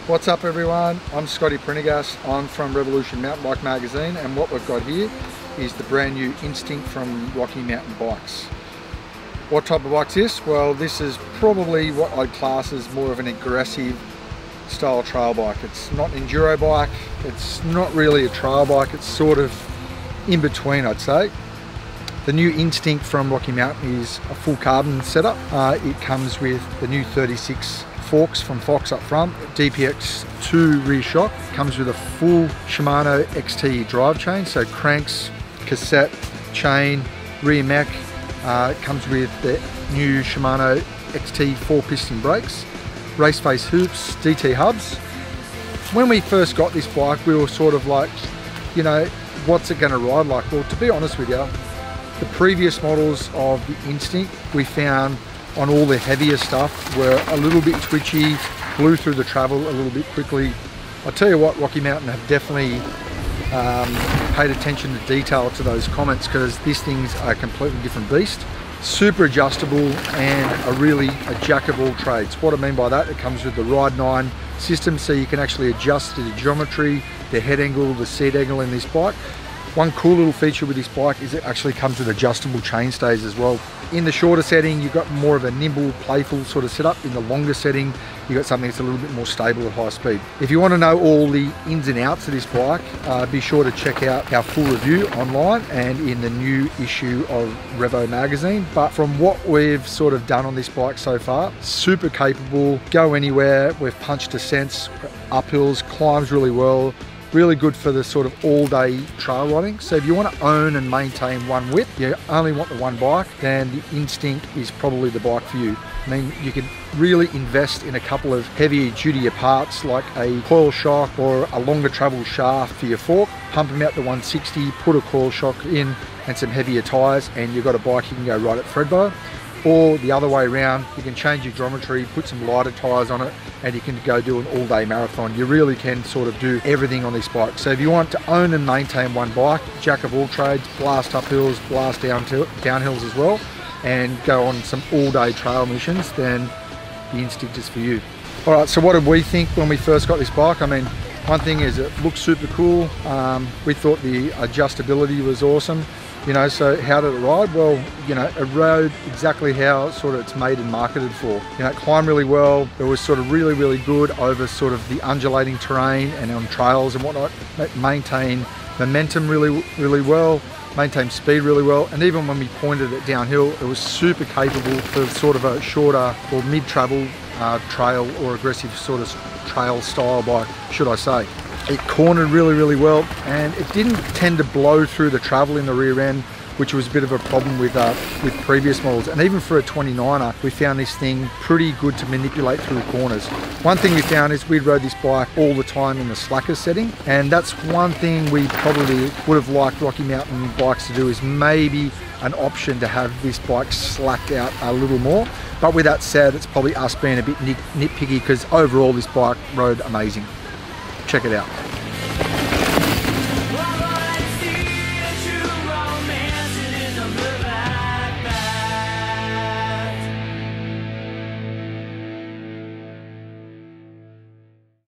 What's up everyone, I'm Scotty Prendergast. I'm from Revolution Mountain Bike Magazine, and what we've got here is the brand new Instinct from Rocky Mountain Bikes. What type of bike's this? Well, this is probably what I'd class as more of an aggressive style trail bike. It's not an enduro bike, it's not really a trail bike, it's sort of in between, I'd say. The new Instinct from Rocky Mountain is a full carbon setup. It comes with the new 36 forks from Fox up front, DPX2 rear shock. It comes with a full Shimano XT drive chain, so cranks, cassette, chain, rear mech. It comes with the new Shimano XT 4-piston brakes, race face hoops, DT hubs. When we first got this bike, we were sort of like, you know, what's it going to ride like? Well, to be honest with you, the previous models of the Instinct we found on all the heavier stuff were a little bit twitchy, blew through the travel a little bit quickly. I'll tell you what, Rocky Mountain have definitely paid attention to detail to those comments, because this thing's a completely different beast. Super adjustable and a jack of all trades. What I mean by that, it comes with the Ride 9 system, so you can actually adjust the geometry, the head angle, the seat angle in this bike. One cool little feature with this bike is it actually comes with adjustable chain stays as well. In the shorter setting, you've got more of a nimble, playful sort of setup. In the longer setting, you've got something that's a little bit more stable at high speed. If you want to know all the ins and outs of this bike, be sure to check out our full review online and in the new issue of Revo magazine. But from what we've sort of done on this bike so far, super capable, go anywhere. We've punched descents, uphills, climbs really well. Really good for the sort of all-day trail riding. So if you want to own and maintain one whip, you only want the one bike, then the Instinct is probably the bike for you. I mean, you can really invest in a couple of heavier duty parts like a coil shock or a longer travel shaft for your fork, pump them out to 160, put a coil shock in and some heavier tyres, and you've got a bike you can go right at Threadbow. Or the other way around, you can change your geometry, put some lighter tyres on it, and you can go do an all-day marathon. You really can sort of do everything on this bike. So if you want to own and maintain one bike, jack of all trades, blast up hills, blast down hills as well, and go on some all-day trail missions, then the Instinct is for you. All right, so what did we think when we first got this bike? I mean, one thing is it looks super cool. We thought the adjustability was awesome. You know, so how did it ride? Well, you know, it rode exactly how sort of it's made and marketed for. You know, it climbed really well. It was sort of really good over sort of the undulating terrain and on trails and whatnot. It maintained momentum really well, maintained speed really well. And even when we pointed it downhill, it was super capable for sort of a shorter or mid-travel trail or aggressive sort of trail style bike, should I say. It cornered really well, and it didn't tend to blow through the travel in the rear end, which was a bit of a problem with previous models. And even for a 29er, we found this thing pretty good to manipulate through corners. One thing we found is we rode this bike all the time in the slacker setting, and that's one thing we probably would have liked Rocky Mountain bikes to do, is maybe an option to have this bike slacked out a little more. But with that said, it's probably us being a bit nitpicky, because overall this bike rode amazing. Check it out.